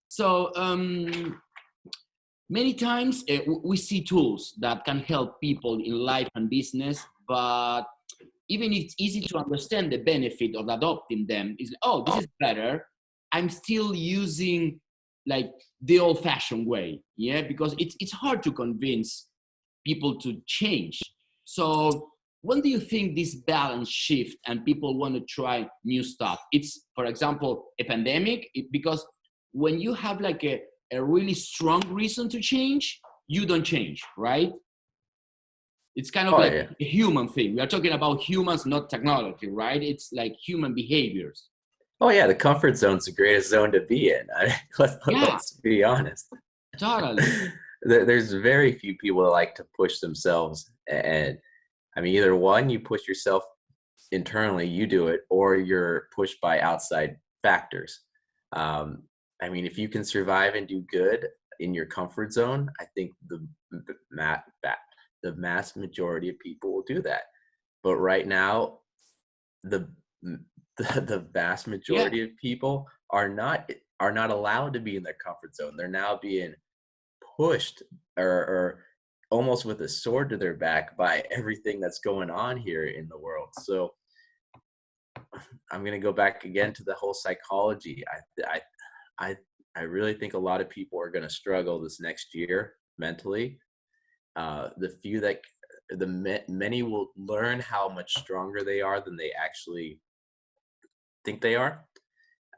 So many times we see tools that can help people in life and business, but even if it's easy to understand the benefit of adopting them, is, oh, this is better, I'm still using like the old-fashioned way, yeah, because it's hard to convince people to change. So when do you think this balance shift and people want to try new stuff? It's, for example, a pandemic, because when you have like a really strong reason to change, you don't change, right? It's kind of Oh like yeah. a human thing. We are talking about humans, not technology, right? It's like human behaviors. Oh yeah, the comfort zone's the greatest zone to be in. Yeah, Let's be honest. totally. There's very few people that like to push themselves, and I mean, either one, you push yourself internally, you do it, or you're pushed by outside factors. Um, I mean, if you can survive and do good in your comfort zone, I think the mass majority of people will do that. But right now, the the vast Yeah, majority of people are not allowed to be in their comfort zone. They're now being pushed or almost with a sword to their back by everything that's going on here in the world. So I'm going to go back again to the whole psychology. I I really think a lot of people are going to struggle this next year mentally. The few that many will learn how much stronger they are than they actually think they are.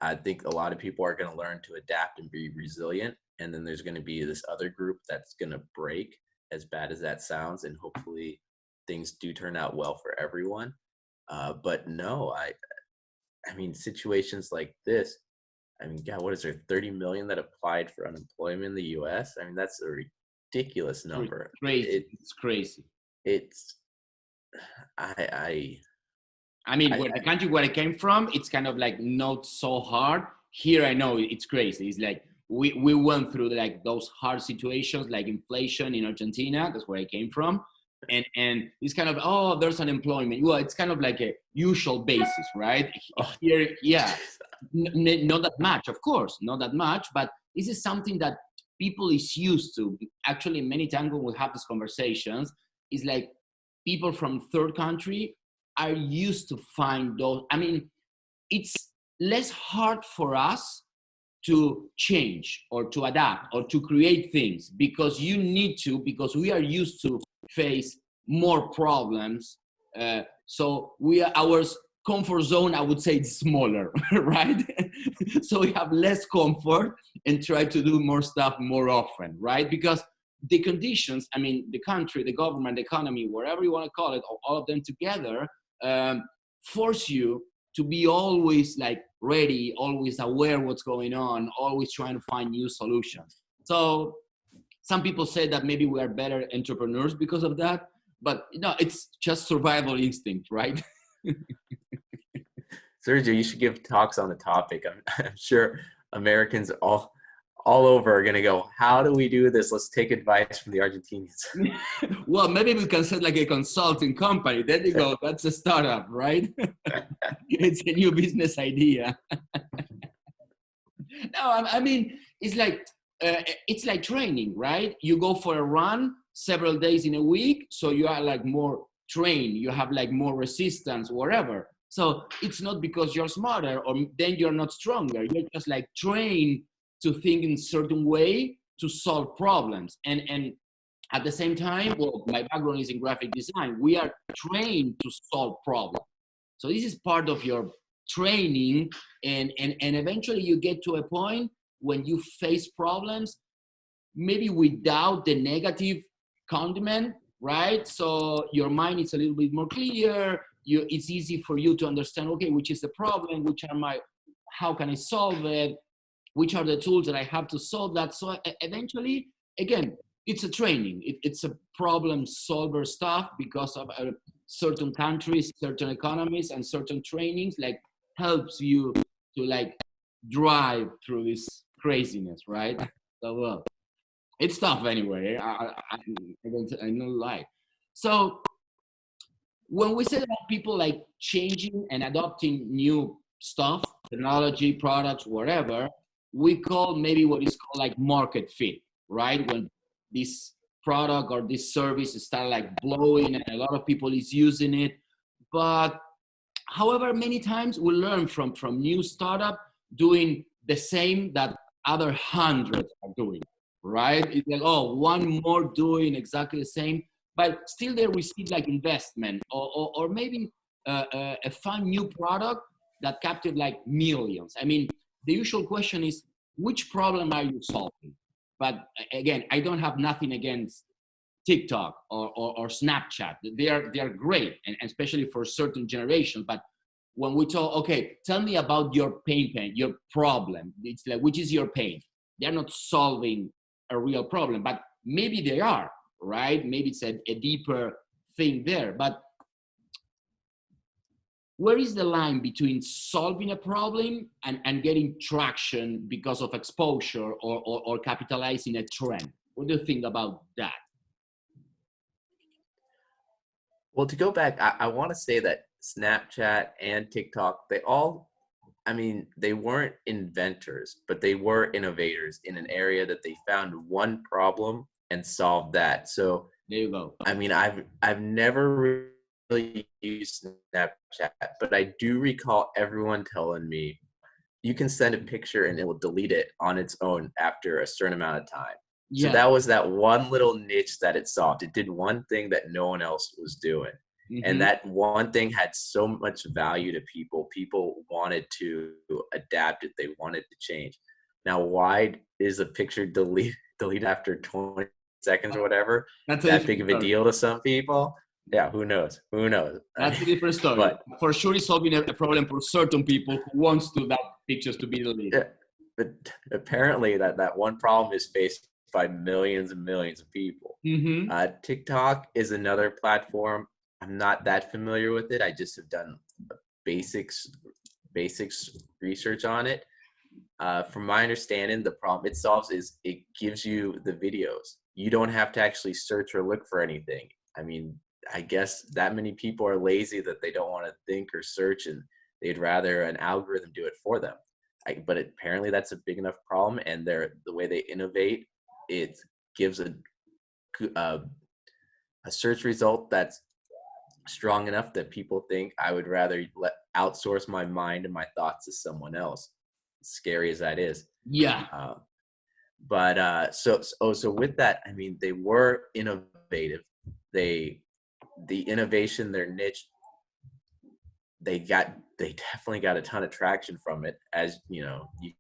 I think a lot of people are going to learn to adapt and be resilient. And then there's going to be this other group that's going to break, as bad as that sounds. And hopefully things do turn out well for everyone. But no, I mean, situations like this, I mean, God, what is there, 30 million that applied for unemployment in the US? I mean, that's a ridiculous number. crazy. It's crazy. It's, I, I mean, I, where the country where I came from, it's kind of like not so hard. Here, I know it's crazy. It's like we went through like those hard situations, like inflation in Argentina. That's where I came from, and it's kind of, oh, there's unemployment. Well, it's kind of like a usual basis, right? oh, Here, yeah, not that much, of course, not that much, but this is something that people is used to. Actually, many times when we have these conversations, it's like people from third country are used to find those. I mean, it's less hard for us to change or to adapt or to create things because you need to, because we are used to face more problems. So we are, our comfort zone, I would say, is smaller, right? So we have less comfort and try to do more stuff more often, right? Because the conditions, I mean, the country, the government, the economy, whatever you want to call it, all of them together, force you to be always like ready, always aware what's going on, always trying to find new solutions. So some people say that maybe we are better entrepreneurs because of that, but no, it's just survival instinct, right? Sergio, you should give talks on the topic. I'm sure Americans all over are going to go, how do we do this? Let's take advice from the Argentinians. Well, maybe we can set like a consulting company. There you go. That's a startup, right? It's a new business idea. No, I mean, it's like training, right? You go for a run several days in a week, so you are like more trained. You have like more resistance, whatever. So it's not because you're smarter or then you're not stronger. You're just like trained to think in a certain way to solve problems. And at the same time, well, my background is in graphic design. We are trained to solve problems. So this is part of your training, and eventually you get to a point when you face problems, maybe without the negative condiment, right? So your mind is a little bit more clear. It's easy for you to understand, okay, which is the problem, how can I solve it? Which are the tools that I have to solve that? So eventually, again, it's a training. It's a problem solver stuff because of certain countries, certain economies, and certain trainings like helps you to like drive through this craziness, right? So well, it's tough anyway. I don't lie. So when we say about people like changing and adopting new stuff, technology, products, whatever, we call maybe what is called like market fit, right? When this product or this service start like blowing and a lot of people is using it. But however, many times we learn from new startup doing the same that other hundreds are doing, right? It's like, oh, one more doing exactly the same, but still they receive like investment or maybe a fun new product that captured like millions. I mean, the usual question is, which problem are you solving? But again, I don't have nothing against TikTok or Snapchat. They are great, and especially for certain generations. But when we talk, okay, tell me about your pain, your problem. It's like, which is your pain? They're not solving a real problem, but maybe they are, right? Maybe it's a deeper thing there. But where is the line between solving a problem and getting traction because of exposure or capitalizing a trend? What do you think about that? Well, to go back, I want to say that Snapchat and TikTok, I mean, they weren't inventors, but they were innovators in an area that they found one problem and solved that. So There you go. I mean, I've never really used Snapchat, but I do recall everyone telling me you can send a picture and it will delete it on its own after a certain amount of time. So Yeah. that was that one little niche that it solved. It did one thing that no one else was doing. And that one thing had so much value to people. People wanted to adapt it. They wanted to change. Now, why is a picture delete after 20 seconds or whatever That's a that different big of a story. deal to some people? Yeah, who knows? Who knows? That's a different story. But for sure, it's solving a problem for certain people who wants to that pictures to be deleted. yeah, but apparently that one problem is faced by millions and millions of people. TikTok is another platform. I'm not that familiar with it. I just have done basics research on it. From my understanding, the problem it solves is it gives you the videos. You don't have to actually search or look for anything. I mean, I guess that many people are lazy that they don't want to think or search, and they'd rather an algorithm do it for them. But apparently that's a big enough problem, and the way they innovate, it gives a search result that's strong enough that people think I would rather outsource my mind and my thoughts to someone else. Scary as that is. Yeah. So with that, I mean, they were innovative. The innovation, their niche, they definitely got a ton of traction from it. As you know, you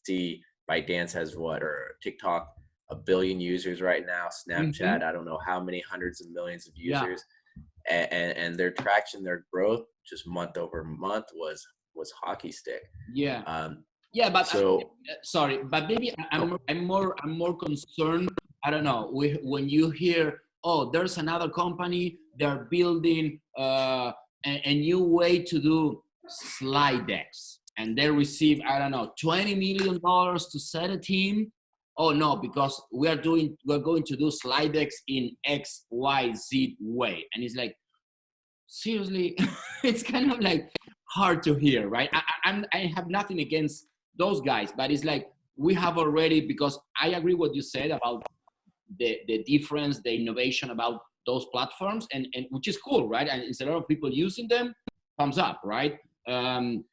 see ByteDance has or TikTok, 1 billion users right now. Snapchat, I don't know how many hundreds of millions of users. And their traction, their growth, just month over month was hockey stick. Yeah, but sorry, but maybe I'm more concerned. I don't know, when you hear, oh, there's another company, they're building a new way to do slide decks, and they receive, I don't know, $20 million to set a team. Oh no, because we're going to do slide decks in XYZ way, and it's like, seriously, it's kind of like hard to hear, right? I have nothing against those guys, but it's like we have already, because I agree what you said about the difference, the innovation about those platforms, and which is cool, right? And it's a lot of people using them, thumbs up, right? The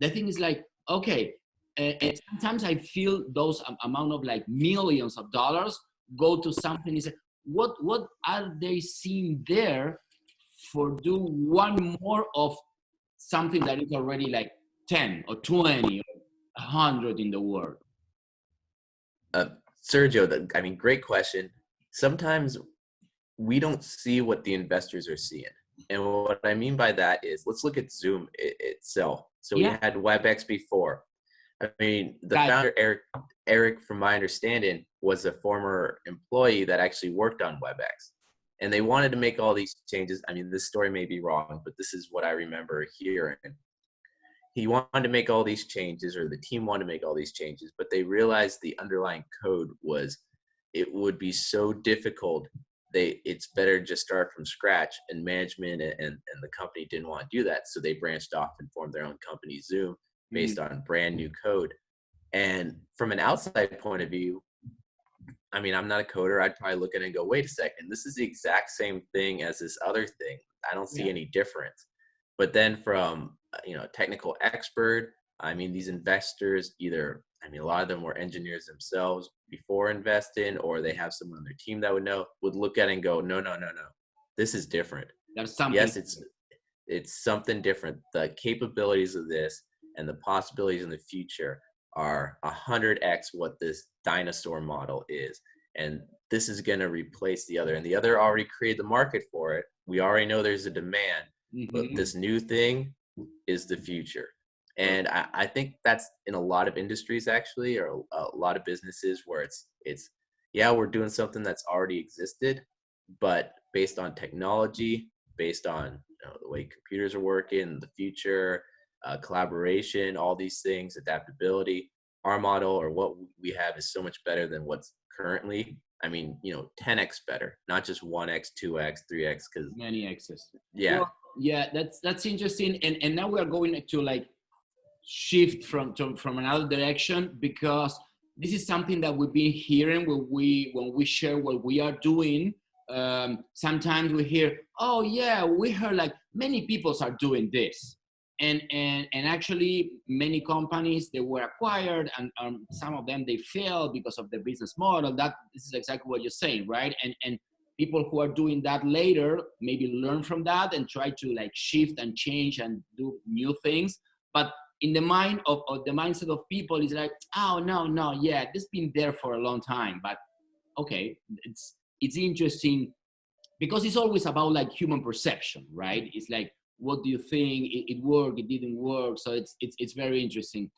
thing is like, okay, and sometimes I feel those amount of like millions of dollars go to something. Is what are they seeing there for do one more of something that is already like 10 or 20 or 100 in the world? Sergio, I mean, great question. Sometimes we don't see what the investors are seeing. And what I mean by that is, let's look at Zoom itself. So we had WebEx before. I mean, the founder, Eric, from my understanding, was a former employee that actually worked on WebEx. And they wanted to make all these changes. I mean, this story may be wrong, but this is what I remember hearing. He wanted to make all these changes, or the team wanted to make all these changes, but they realized the underlying code it would be so difficult it's better to just start from scratch, and management and the company didn't want to do that. So they branched off and formed their own company, Zoom, based on brand new code. And from an outside point of view, I mean, I'm not a coder. I'd probably look at it and go, wait a second, this is the exact same thing as this other thing. I don't see any difference. But then from, technical expert, I mean, these investors either, I mean, a lot of them were engineers themselves before investing, or they have someone on their team that would look at it and go, no, no, no, no, this is different. There's something. Yes, it's something different. The capabilities of this and the possibilities in the future are 100x what this dinosaur model is. And this is going to replace the other. And the other already created the market for it. We already know there's a demand, but this new thing is the future. And I think that's in a lot of industries, actually, or a lot of businesses, where it's we're doing something that's already existed, but based on technology, based on the way computers are working, the future, collaboration, all these things, adaptability. Our model, or what we have, is so much better than what's currently. I mean, 10x better, not just 1x, 2x, 3x, because many x's. Yeah. Well, yeah, that's interesting. And now we are going to like shift from another direction, because this is something that we've been hearing when we share what we are doing. Sometimes we hear, oh yeah, we heard like many people are doing this, and actually many companies, they were acquired, and some of them they failed because of the business model. That this is exactly what you're saying, right? And people who are doing that later maybe learn from that and try to like shift and change and do new things. But in the mind of the mindset of people is like, oh no, yeah, this has been there for a long time. But okay, it's interesting, because it's always about like human perception, right? It's like, what do you think? It worked, it didn't work. So it's very interesting.